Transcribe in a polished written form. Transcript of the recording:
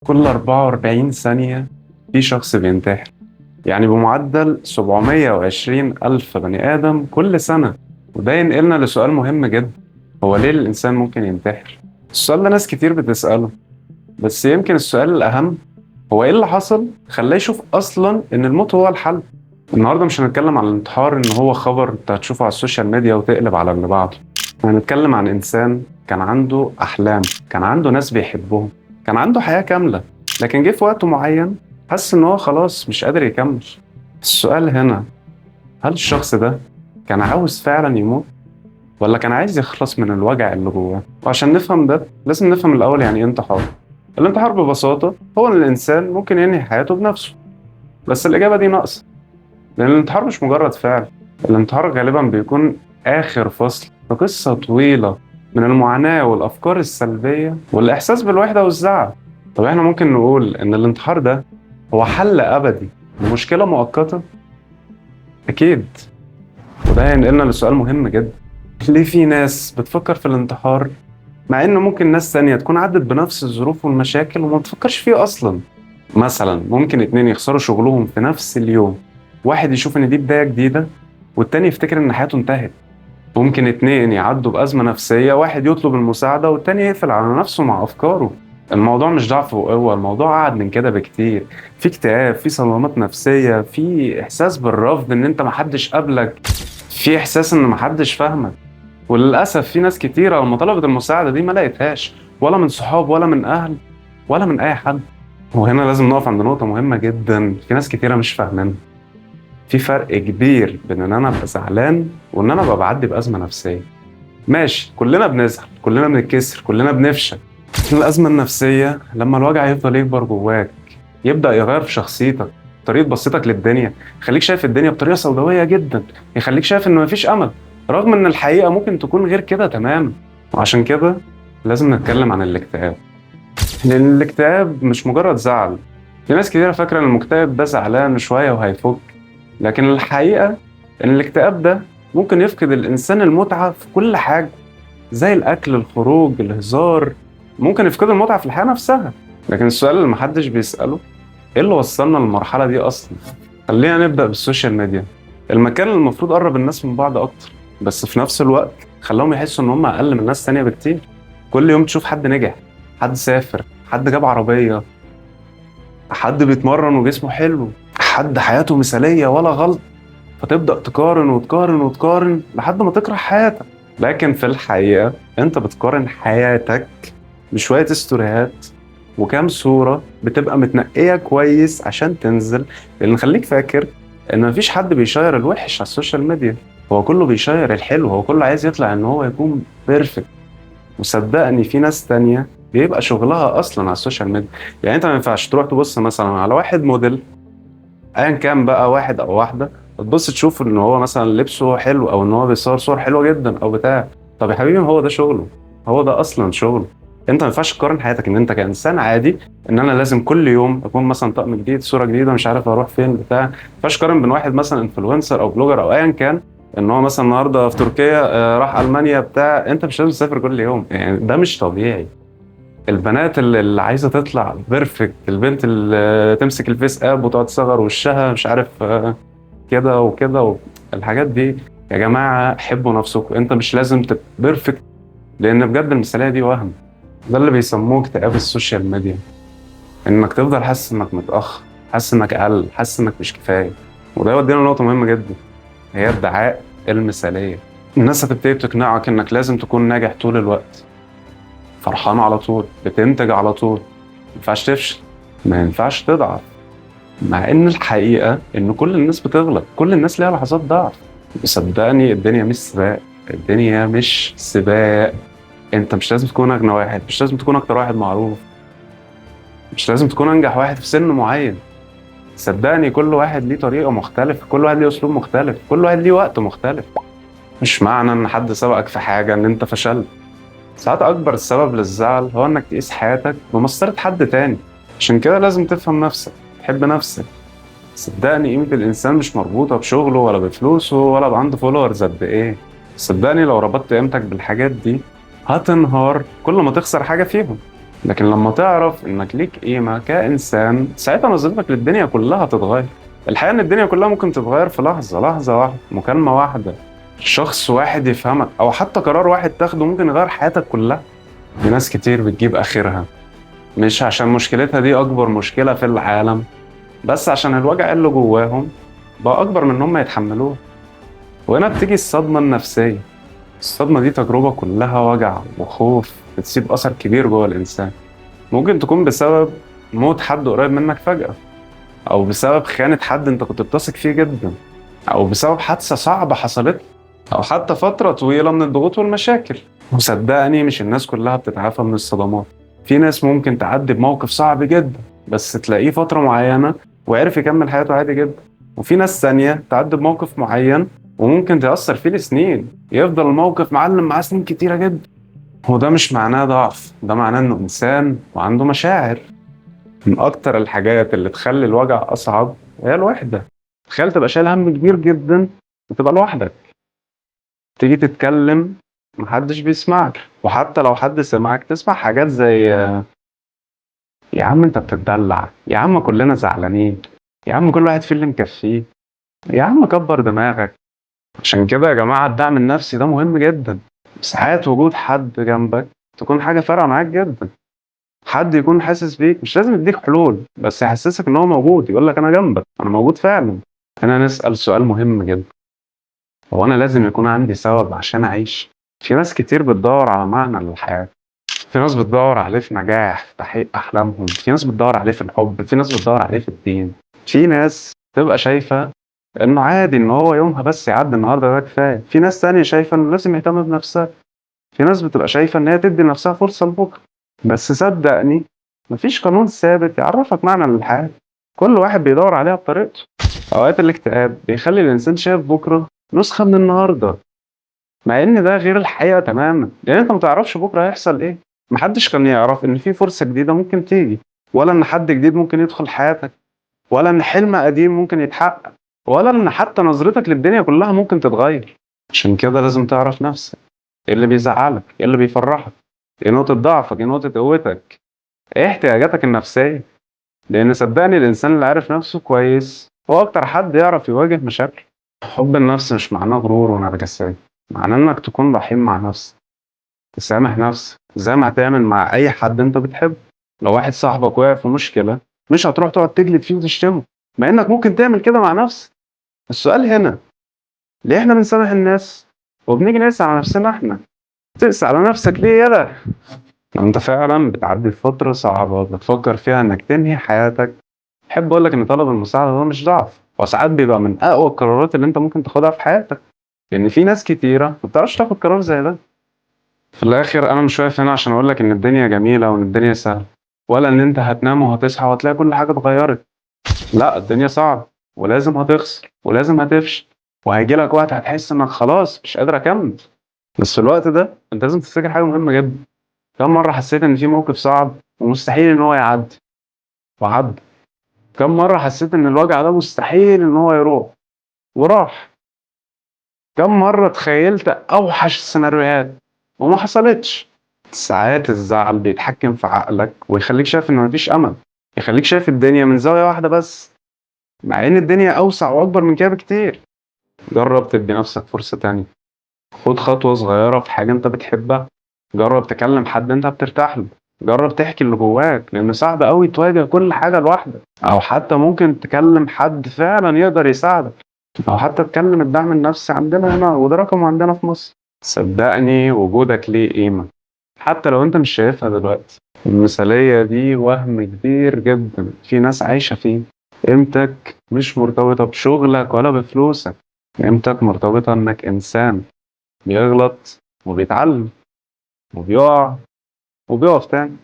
كل 44 ثانية في شخص بينتحر، يعني بمعدل 720 ألف بني آدم كل سنة. وده ينقلنا لسؤال مهم جدا: هو ليه الإنسان ممكن ينتحر؟ السؤال ده ناس كتير بتسأله، بس يمكن السؤال الأهم هو إيه اللي حصل خلاه يشوف أصلا إن الموت هو الحل. النهاردة مش هنتكلم عن الانتحار إن هو خبر أنت هتشوفه على السوشيال ميديا وتقلب على اللي بعده. هنتكلم عن إنسان كان عنده أحلام، كان عنده ناس بيحبهم، كان عنده حياة كاملة، لكن جه في وقت معين حس إن هو خلاص مش قادر يكمل. السؤال هنا: هل الشخص ده كان عاوز فعلا يموت، ولا كان عايز يخلص من الوجع اللي جواه؟ وعشان نفهم ده لازم نفهم الأول يعني إيه انتحار. الانتحار ببساطة هو إن الإنسان ممكن ينهي حياته بنفسه، بس الإجابة دي ناقصة، لأن الانتحار مش مجرد فعل. الانتحار غالبا بيكون آخر فصل في قصة طويلة من المعاناة والأفكار السلبية والإحساس بالوحدة والزعل. طب إحنا ممكن نقول إن الانتحار ده هو حل أبدي لمشكلة مؤقتة؟ أكيد. وده ينقلنا لسؤال مهم جدا: ليه في ناس بتفكر في الانتحار مع إن ممكن ناس تانية تكون عدت بنفس الظروف والمشاكل وما تفكرش فيه أصلا؟ مثلا ممكن اتنين يخسروا شغلهم في نفس اليوم، واحد يشوف إن دي بداية جديدة والتاني يفتكر إن حياته انتهت. ممكن اتنين يعدوا بأزمة نفسية، واحد يطلب المساعدة والتاني يقفل على نفسه مع أفكاره. الموضوع مش ضعف وقوة، الموضوع أعد من كده بكتير. في اكتئاب، في صدمات نفسية، في إحساس بالرفض إن أنت محدش قبلك، في إحساس إن محدش فاهمك. وللأسف في ناس كتيرة لما طلبت المساعدة دي ما لقيتهاش، ولا من صحاب ولا من أهل ولا من أي حد. وهنا لازم نقف عند نقطة مهمة جدا في ناس كتيرة مش فاهمينها: في فرق كبير بين ان انا ابقى زعلان وان انا ابقى بعدي بازمه نفسيه. ماشي، كلنا بنزعل، كلنا بنتكسر، كلنا بنفشل. الازمه النفسيه لما الوجع يفضل يكبر جواك يبدا يغير في شخصيتك، طريقه بصيتك للدنيا، يخليك شايف الدنيا بطريقه سوداويه جدا، يخليك شايف ان مفيش امل، رغم ان الحقيقه ممكن تكون غير كده تمام. وعشان كده لازم نتكلم عن الاكتئاب، لان الاكتئاب مش مجرد زعل. في ناس كتير فاكره ان المكتئب ده زعلان شويه وهيفك، لكن الحقيقة إن الاكتئاب ده ممكن يفقد الإنسان المتعة في كل حاجة، زي الأكل، الخروج، الهزار. ممكن يفقد المتعة في الحياة نفسها. لكن السؤال اللي محدش بيسأله: إيه اللي وصلنا للمرحلة دي أصلا؟ خلينا نبدأ بالسوشيال ميديا، المكان اللي المفروض قرب الناس من بعض أكتر، بس في نفس الوقت خلاهم يحسوا إن هم أقل من ناس تانية بكتير. كل يوم تشوف حد نجح، حد سافر، حد جاب عربية، حد بيتمرن وجسمه حلو، حد حياته مثالية ولا غلط، فتبدأ تقارن وتقارن وتقارن لحد ما تكره حياتك. لكن في الحقيقة انت بتقارن حياتك بشوية استوريات وكام صورة بتبقى متنقية كويس عشان تنزل. لأن خليك فاكر إن مفيش حد بيشير الوحش على السوشيال ميديا، هو كله بيشير الحلو، هو كله عايز يطلع إن هو يكون بيرفكت. وصدقني في ناس تانية بيبقى شغلها أصلا على السوشيال ميديا. يعني أنت ما ينفعش تروح تبص مثلا على واحد موديل ايا كان بقى، واحد او واحده، تبص تشوف ان هو مثلا لبسه حلو او ان هو بيصور صور حلوه جدا او بتاع. طب يا حبيبي، هو ده شغله، هو ده اصلا شغله. انت ما ينفعش تقارن حياتك ان انت كانسان عادي ان انا لازم كل يوم اكون مثلا طقم جديد، صوره جديده، مش عارف اروح فين بتاع. ما ينفعش تقارن بين واحد مثلا انفلونسر او بلوجر او ايا كان ان هو مثلا النهارده في تركيا، راح المانيا بتاع. انت مش لازم تسافر كل يوم، يعني ده مش طبيعي. البنات اللي عايزه تطلع بيرفكت، البنت اللي تمسك الفيس اب وتقعد تصغر وشها مش عارف كده وكده الحاجات دي. يا جماعه حبوا نفسكم، انت مش لازم تبقى بيرفكت، لان بجد المثاليه دي وهم. ده اللي بيسموه اكتئاب السوشيال ميديا، انك تفضل حاسس انك متاخر، حاسس انك اقل، حاسس انك مش كفايه. وده يودينا لنقطه مهمه جدا، هي ادعاء المثاليه. الناس هتبتدي تقنعك انك لازم تكون ناجح طول الوقت، فرحان على طول، بتنتج على طول، ما ينفعش تفشل، ما ينفعش تضعف. مع ان الحقيقة ان كل الناس بتغلط، كل الناس ليها لحظات ضعف. صدقني الدنيا مش سباق، الدنيا مش سباق. انت مش لازم تكون اغنى واحد، مش لازم تكون اكتر واحد معروف، مش لازم تكون انجح واحد في سن معين. صدقني كل واحد ليه طريقة مختلفة، كل واحد ليه اسلوب مختلف، كل واحد ليه وقت مختلف. مش معنى ان حد سبقك في حاجة ان انت فشلت. ساعات أكبر السبب للزعل هو إنك تقيس حياتك بمسطرة حد تاني. عشان كده لازم تفهم نفسك، تحب نفسك. صدقني قيمة الإنسان مش مربوطة بشغله ولا بفلوسه ولا بعنده فولورز قد إيه. صدقني لو ربطت قيمتك بالحاجات دي هتنهار كل ما تخسر حاجة فيهم. لكن لما تعرف انك ليك قيمة كإنسان، ساعتها نظرتك للدنيا كلها تتغير. الحقيقة ان الدنيا كلها ممكن تتغير في لحظة، لحظة واحدة، مكالمة واحدة، شخص واحد يفهمك، او حتى قرار واحد تاخده ممكن يغير حياتك كلها. في ناس كتير بتجيب اخرها، مش عشان مشكلتها دي اكبر مشكلة في العالم، بس عشان الوجع اللي جواهم بقى اكبر من ان هم يتحملوه. وهنا بتيجي الصدمة النفسية. الصدمة دي تجربة كلها وجع وخوف، بتسيب اثر كبير جوه الانسان. ممكن تكون بسبب موت حد قريب منك فجأة، أو بسبب خيانة حد أنت كنت بتثق فيه جدا، أو بسبب حادثة صعبة حصلت، أو حتى فترة طويلة من الضغوط والمشاكل. وصدقني مش الناس كلها بتتعافى من الصدمات. في ناس ممكن تعدي بموقف صعب جدا بس تلاقيه فترة معينة وعرف يكمل حياته عادي جدا. وفي ناس ثانية تعدي بموقف معين وممكن تأثر فيه لسنين، يفضل الموقف معلم معاه سنين كتيرة جدا. وده مش معناه ضعف، ده معناه إنه إنسان وعنده مشاعر. من أكتر الحاجات اللي تخلي الوجع أصعب هي الوحدة. تخيل تبقى شايل هم كبير جدا وتبقى لوحدك، تيجي تتكلم محدش بيسمعك، وحتى لو حد سمعك تسمع حاجات زي يا عم انت بتتدلع، يا عم كلنا زعلانين، يا عم كل واحد فيه اللي مكفيه، يا عم كبر دماغك. عشان كده يا جماعة الدعم النفسي ده مهم جدا. ساعات وجود حد جنبك تكون حاجة فارقة معاك جدا. حد يكون حاسس بيك، مش لازم يديك حلول، بس يحسسك ان هو موجود، يقول لك انا جنبك، انا موجود فعلا. هنا نسأل سؤال مهم جدا: هو انا لازم يكون عندي سبب عشان اعيش؟ في ناس كتير بتدور على معنى للحياة. في ناس بتدور عليه في نجاح، في تحقيق احلامهم، في ناس بتدور عليه في الحب، في ناس بتدور عليه في الدين. في ناس تبقى شايفة انه عادي ان هو يومها بس يعدي النهارده ده كفايه. في ناس تانية شايفة انه لازم يهتم بنفسها. في ناس بتبقى شايفة ان هي تدي نفسها فرصة لبكره. بس صدقني مفيش قانون ثابت يعرفك معنى للحياة، كل واحد بيدور عليها بطريقته. أوقات الاكتئاب بيخلي الإنسان شايف بكرة نسخة من النهاردة، مع إن ده غير الحقيقة تماما، لأن أنت متعرفش بكرة هيحصل إيه. محدش كان يعرف إن في فرصة جديدة ممكن تيجي، ولا إن حد جديد ممكن يدخل حياتك، ولا إن حلم قديم ممكن يتحقق، ولا إن حتى نظرتك للدنيا كلها ممكن تتغير. عشان كده لازم تعرف نفسك، إيه اللي بيزعلك، إيه اللي بيفرحك، إيه نقطة ضعفك، إيه نقطة قوتك، إيه احتياجاتك النفسية. لأن صدقني الإنسان اللي عارف نفسه كويس هو أكتر حد يعرف يواجه مشاكله. حب النفس مش معناه غرور ونرجسية، معناه إنك تكون رحيم مع نفسك، تسامح نفسك زي ما هتعمل مع أي حد أنت بتحبه. لو واحد صاحبك وقع في مشكلة، مش هتروح تقعد تجلد فيه وتشتمه، مع إنك ممكن تعمل كده مع نفسك. السؤال هنا: ليه إحنا بنسامح الناس وبنيجي نقسى على نفسنا إحنا؟ تقسى على نفسك ليه يالا؟ لو أنت فعلا بتعدي فترة صعبة بتفكر فيها إنك تنهي حياتك، أحب أقول لك إن طلب المساعدة ده مش ضعف، وساعات بيبقى من أقوى القرارات اللي أنت ممكن تاخدها في حياتك. لأن في ناس كتيرة ما بتعرفش تاخد قرار زي ده. في الآخر أنا مش واقف هنا عشان أقول لك إن الدنيا جميلة وإن الدنيا سهلة، ولا إن أنت هتنام وهتصحى وهتلاقي كل حاجة اتغيرت. لا، الدنيا صعبة، ولازم هتخسر، ولازم هتفشل، وهيجيلك وقت هتحس إنك خلاص مش قادر أكمل. بس في الوقت ده أنت لازم تفتكر حاجة مهمة جدا: كم مرة حسيت إن في موقف صعب ومستحيل إن هو يعدي وعدى؟ كم مرة حسيت إن الوجع ده مستحيل إن هو يروح وراح؟ كم مرة تخيلت أوحش السيناريوهات وما حصلتش؟ ساعات الزعل بيتحكم في عقلك ويخليك شايف إن مفيش أمل، يخليك شايف الدنيا من زاوية واحدة بس، مع إن الدنيا أوسع وأكبر من كده بكتير. جرب تدي نفسك فرصة تانية، خد خطوة صغيرة في حاجة أنت بتحبها، جرب تكلم حد أنت بترتاح له، جرب تحكي اللي جواك، لأن صعب أوي تواجه كل حاجة لوحدك. أو حتى ممكن تكلم حد فعلا يقدر يساعدك، أو حتى تكلم الدعم النفسي عندنا هنا، وده رقم عندنا في مصر. صدقني وجودك ليه قيمة، حتى لو أنت مش شايفها دلوقتي. المثالية دي وهم كبير جدا في ناس عايشة فيه. قيمتك مش مرتبطة بشغلك ولا بفلوسك، قيمتك مرتبطة إنك إنسان بيغلط وبيتعلم وبيقع وبيقف تاني.